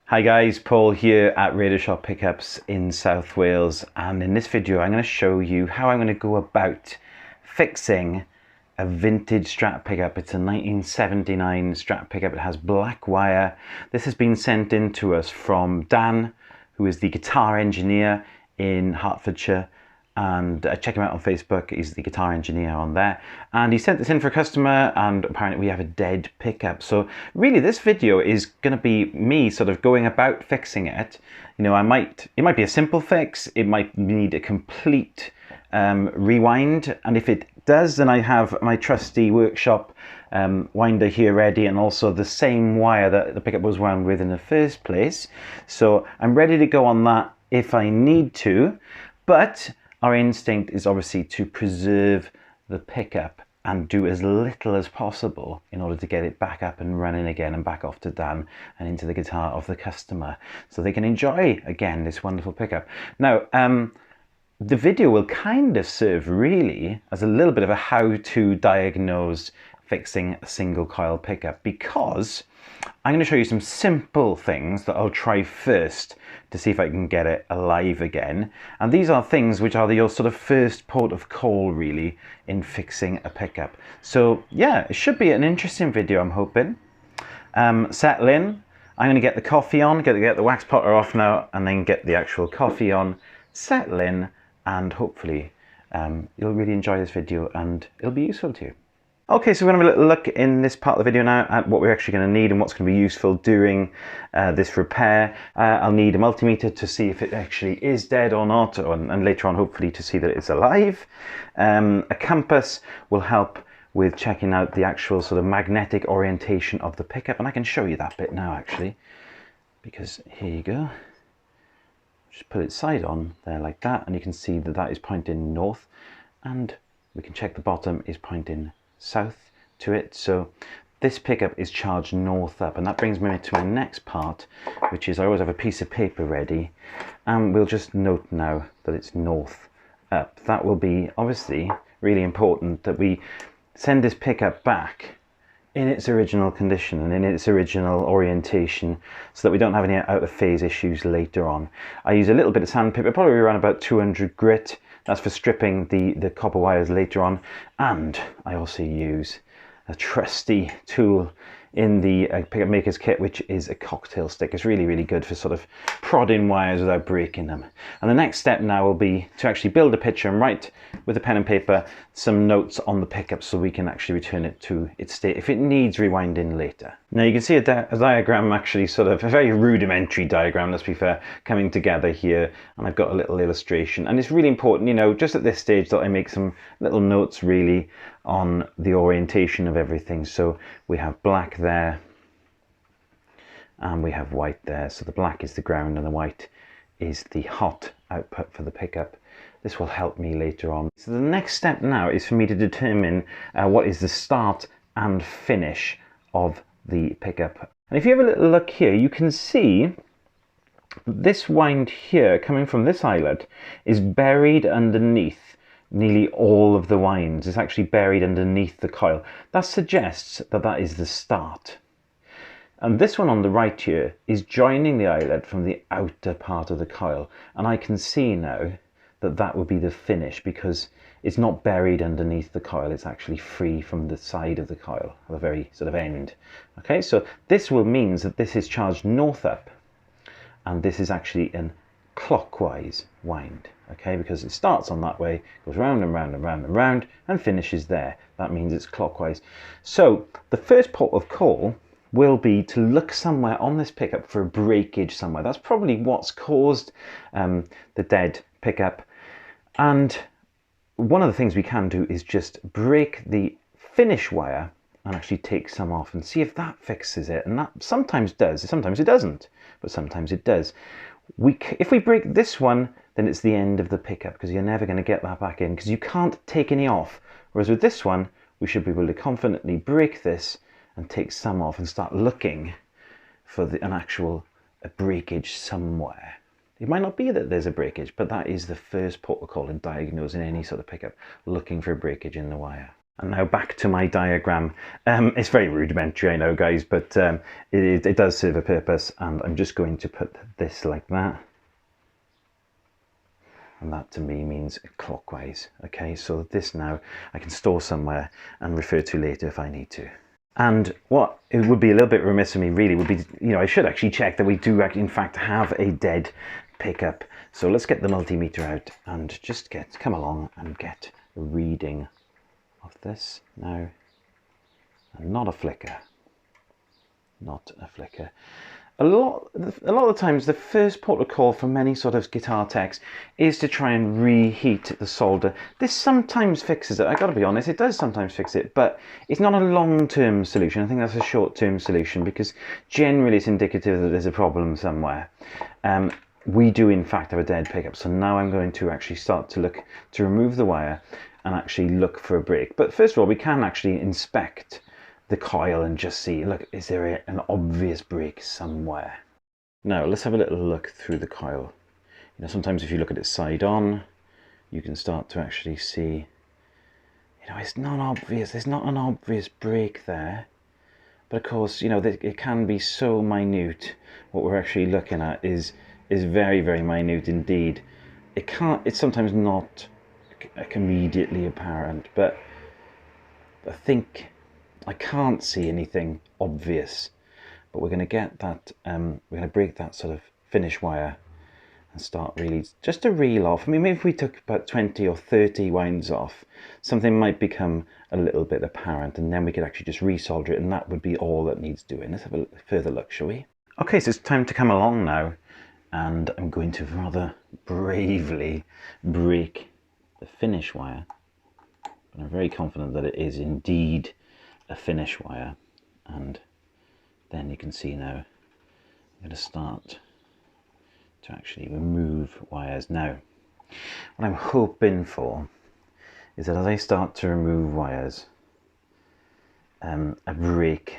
Hi guys, Paul here at Radioshop Pickups in South Wales, and in this video I'm going to show you how I'm going to go about fixing a vintage Strat pickup. It's a 1979 Strat pickup. It has black wire. This has been sent in to us from Dan, who is the guitar engineer in Hertfordshire, and check him out on Facebook. He's the guitar engineer on there, and he sent this in for a customer, and apparently we have a dead pickup. So really this video is going to be me sort of going about fixing it. You know, it might be a simple fix, it might need a complete rewind, and if it does, then I have my trusty workshop winder here ready, and also the same wire that the pickup was wound with in the first place. So I'm ready to go on that if I need to, but our instinct is obviously to preserve the pickup and do as little as possible in order to get it back up and running again and back off to Dan and into the guitar of the customer so they can enjoy again this wonderful pickup. Now, the video will kind of serve really as a little bit of a how to diagnose fixing a single coil pickup, because I'm going to show you some simple things that I'll try first to see if I can get it alive again. And these are things which are your sort of first port of call really in fixing a pickup. So yeah, it should be an interesting video, I'm hoping. Settle in. I'm going to get the coffee on, get the wax potter off now, and then get the actual coffee on, settle in, and hopefully you'll really enjoy this video and it'll be useful to you. Okay, so we're going to have a little look in this part of the video now at what we're actually going to need and what's going to be useful during this repair. I'll need a multimeter to see if it actually is dead or not, and later on hopefully to see that it's alive. A compass will help with checking out the actual sort of magnetic orientation of the pickup, and I can show you that bit now actually, because here you go. Just put it side on there like that, and you can see that that is pointing north, and we can check the bottom is pointing south to it. So this pickup is charged north up, and that brings me to my next part, which is I always have a piece of paper ready, and we'll just note now that it's north up. That will be obviously really important that we send this pickup back in its original condition and in its original orientation, so that we don't have any out of phase issues later on. I use a little bit of sandpaper, probably around about 200 grit. That's for stripping the copper wires later on. And I also use a trusty tool in the pickup maker's kit, which is a cocktail stick. It's really, really good for sort of prodding wires without breaking them. And the next step now will be to actually build a picture and write with a pen and paper some notes on the pickup so we can actually return it to its state if it needs rewinding later. Now you can see a diagram, actually sort of a very rudimentary diagram, let's be fair, coming together here, and I've got a little illustration, and it's really important, you know, just at this stage that I make some little notes really on the orientation of everything. So we have black there and we have white there, so the black is the ground and the white is the hot output for the pickup. This will help me later on. So the next step now is for me to determine what is the start and finish of the pickup. And if you have a little look here, you can see this wind here coming from this eyelet is buried underneath nearly all of the winds. It's actually buried underneath the coil. That suggests that that is the start. And this one on the right here is joining the eyelet from the outer part of the coil, and I can see now that that would be the finish, because it's not buried underneath the coil, it's actually free from the side of the coil, at the very sort of end. Okay, so this will mean that this is charged north up, and this is actually an clockwise wind, okay, because it starts on that way, goes round and round and round and round, and finishes there. That means it's clockwise. So the first port of call will be to look somewhere on this pickup for a breakage somewhere. That's probably what's caused the dead pickup. And one of the things we can do is just break the finish wire and actually take some off and see if that fixes it. And that sometimes does, sometimes it doesn't, but sometimes it does. If we break this one, then it's the end of the pickup, because you're never going to get that back in, because you can't take any off. Whereas with this one, we should be able to confidently break this and take some off and start looking for an actual breakage somewhere. It might not be that there's a breakage, but that is the first port of call in diagnosing any sort of pickup, looking for a breakage in the wire. And now back to my diagram. It's very rudimentary, I know, guys, but it does serve a purpose, and I'm just going to put this like that. And that to me means clockwise. Okay, so this now I can store somewhere and refer to later if I need to. And what it would be a little bit remiss of me really would be, I should actually check that we do in fact have a dead pickup. So let's get the multimeter out and just come along and get a reading of this now. And not a flicker. Not a flicker. A lot of the times the first port of call for many sort of guitar techs is to try and reheat the solder. This sometimes fixes it, I gotta be honest, it does sometimes fix it, but it's not a long-term solution. I think that's a short-term solution because generally it's indicative that there's a problem somewhere. We do in fact have a dead pickup, so now I'm going to actually start to look to remove the wire and actually look for a break. But first of all, we can actually inspect the coil and just see, look, is there an obvious break somewhere? Now let's have a little look through the coil. Sometimes if you look at it side on, you can start to actually see, it's not obvious, there's not an obvious break there. But of course, it can be so minute. What we're actually looking at is very, very minute indeed. It's sometimes not immediately apparent, but I think I can't see anything obvious. But we're going to get that, we're going to break that sort of finish wire and start really just to reel off. I mean, maybe if we took about 20 or 30 winds off, something might become a little bit apparent, and then we could actually just resolder it, and that would be all that needs doing. Let's have a further look, shall we? Okay, so it's time to come along now, and I'm going to rather bravely break the finish wire. But I'm very confident that it is indeed a finish wire, and then you can see now I'm going to start to actually remove wires. Now what I'm hoping for is that as I start to remove wires, a break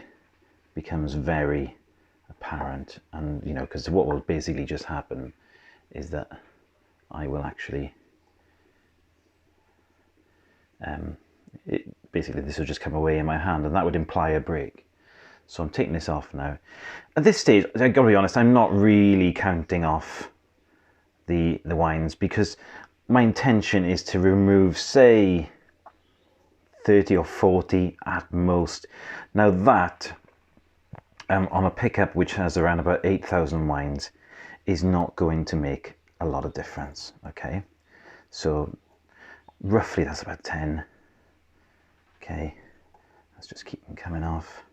becomes very apparent, and because what will basically just happen is that I will actually basically this will just come away in my hand, and that would imply a break. So I'm taking this off now. At this stage, I've got to be honest, I'm not really counting off the winds, because my intention is to remove, say, 30 or 40 at most. Now that, on a pickup which has around about 8,000 winds, is not going to make a lot of difference, okay? So roughly that's about 10. Okay, let's just keep them coming off.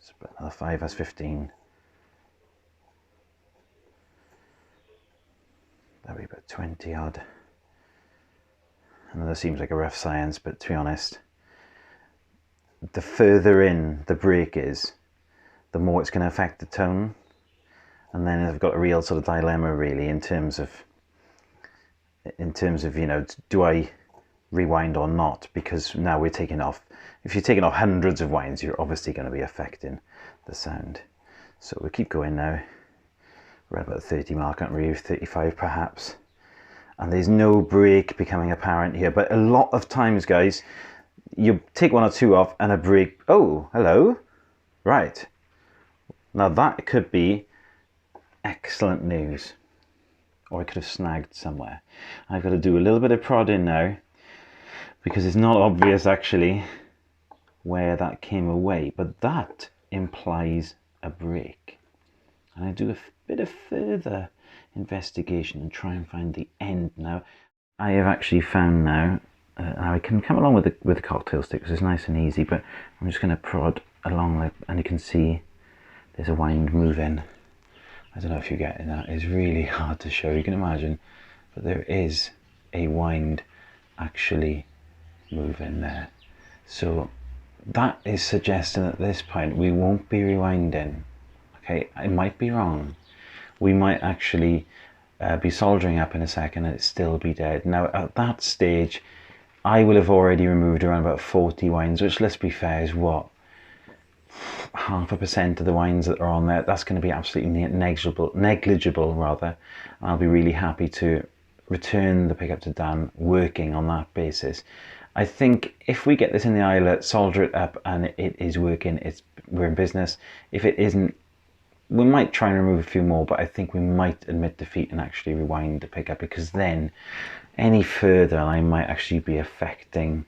Split another 5, that's 15. That'll be about 20 odd. And that seems like a rough science, but to be honest, the further in the break is, the more it's going to affect the tone. And then I've got a real sort of dilemma really in terms of do I rewind or not, because now we're taking off, if you're taking off hundreds of winds, you're obviously going to be affecting the sound. So we'll keep going now. We're at about the 30 mark, aren't we? 35 perhaps, and there's no break becoming apparent here. But a lot of times, guys, you take 1 or 2 off and a break, oh hello, right, now that could be excellent news. Or I could have snagged somewhere. I've got to do a little bit of prodding now, because it's not obvious actually where that came away, but that implies a break. And I do a bit of further investigation and try and find the end now. I have actually found now, I can come along with the cocktail stick because it's nice and easy, but I'm just going to prod along, and you can see there's a wind moving. I don't know if you're getting that. It's really hard to show, you can imagine, but there is a wind actually moving there. So that is suggesting at this point we won't be rewinding. Okay, I might be wrong. We might actually be soldering up in a second and it still be dead. Now at that stage, I will have already removed around about 40 winds, which, let's be fair, is what? 0.5% of the winds that are on there. That's going to be absolutely negligible rather. I'll be really happy to return the pickup to Dan working on that basis. I think if we get this in the eyelet, solder it up, and it is working, we're in business. If it isn't, we might try and remove a few more, but I think we might admit defeat and actually rewind the pickup, because then any further I might actually be affecting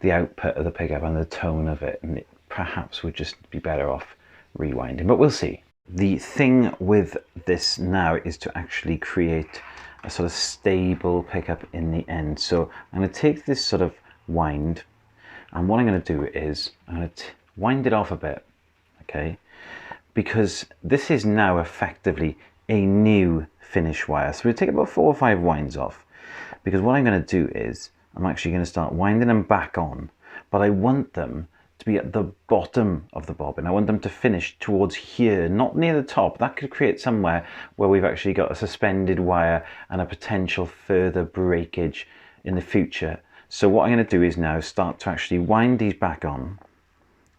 the output of the pickup and the tone of it, and it perhaps would just be better off rewinding, but we'll see. The thing with this now is to actually create a sort of stable pickup in the end. So I'm going to take this sort of wind, and what I'm going to do is I'm going to wind it off a bit, okay, because this is now effectively a new finish wire. So we'll take about 4 or 5 winds off, because what I'm going to do is I'm actually going to start winding them back on, but I want them to be at the bottom of the bobbin. I want them to finish towards here, not near the top. That could create somewhere where we've actually got a suspended wire and a potential further breakage in the future. So what I'm going to do is now start to actually wind these back on.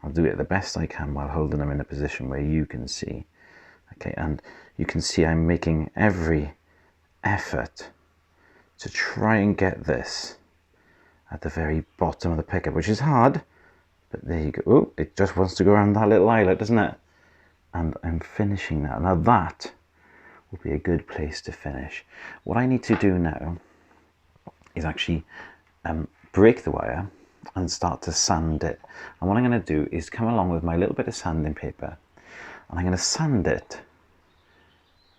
I'll do it the best I can while holding them in a position where you can see. Okay, and you can see I'm making every effort to try and get this at the very bottom of the pickup, which is hard. But there you go. Oh, it just wants to go around that little eyelet, doesn't it? And I'm finishing that. Now that will be a good place to finish. What I need to do now is actually break the wire and start to sand it. And what I'm going to do is come along with my little bit of sanding paper, and I'm going to sand it,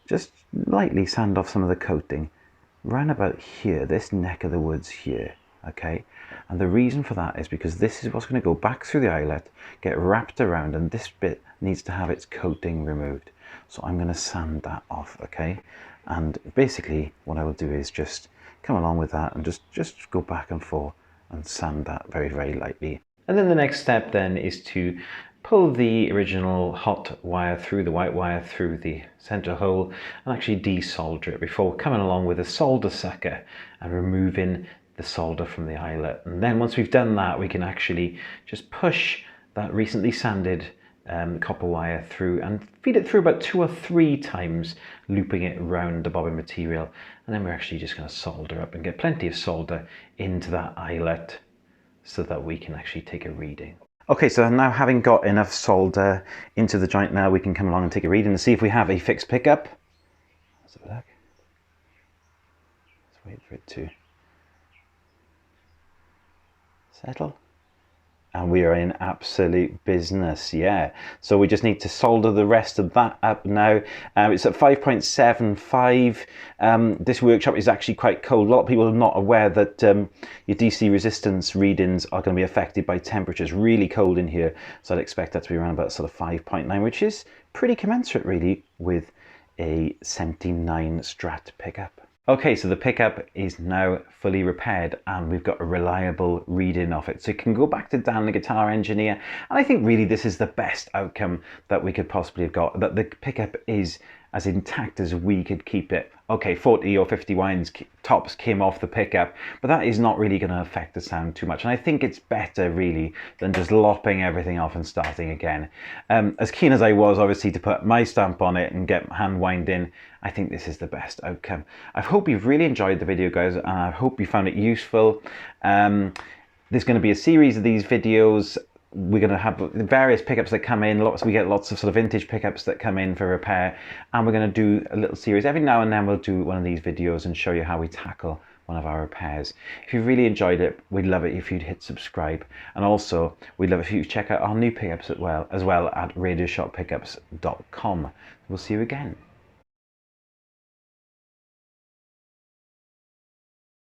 just lightly sand off some of the coating round about here, this neck of the woods here. Okay, and the reason for that is because this is what's going to go back through the eyelet, get wrapped around, and this bit needs to have its coating removed. So I'm going to sand that off, okay? And basically what I will do is just come along with that and just go back and forth and sand that very, very lightly. And then the next step then is to pull the original hot wire through the white wire through the center hole and actually desolder it before coming along with a solder sucker and removing the solder from the eyelet. And then once we've done that, we can actually just push that recently sanded copper wire through and feed it through about 2 or 3 times, looping it around the bobbin material. And then we're actually just going to solder up and get plenty of solder into that eyelet so that we can actually take a reading. Okay, so now having got enough solder into the joint, now we can come along and take a reading and see if we have a fixed pickup. Let's have a look. Let's wait for it to settle. And we are in absolute business, yeah. So we just need to solder the rest of that up now. It's at 5.75. This workshop is actually quite cold. A lot of people are not aware that your DC resistance readings are going to be affected by temperatures. Really cold in here, so I'd expect that to be around about sort of 5.9, which is pretty commensurate really with a 79 Strat pickup. Okay, so the pickup is now fully repaired and we've got a reliable reading of it. So you can go back to Dan, the guitar engineer, and I think really this is the best outcome that we could possibly have got, that the pickup is as intact as we could keep it. Okay, 40 or 50 winds tops came off the pickup, but that is not really going to affect the sound too much. And I think it's better really than just lopping everything off and starting again. As keen as I was obviously to put my stamp on it and get hand winding, I think this is the best outcome. I hope you've really enjoyed the video, guys, and I hope you found it useful. There's going to be a series of these videos. We're going to have various pickups that come in. We get lots of sort of vintage pickups that come in for repair, and we're going to do a little series every now and then. We'll do one of these videos and show you how we tackle one of our repairs. If you really enjoyed it, we'd love it if you'd hit subscribe, and also we'd love it if you check out our new pickups as well at radioshoppickups.com. We'll see you again.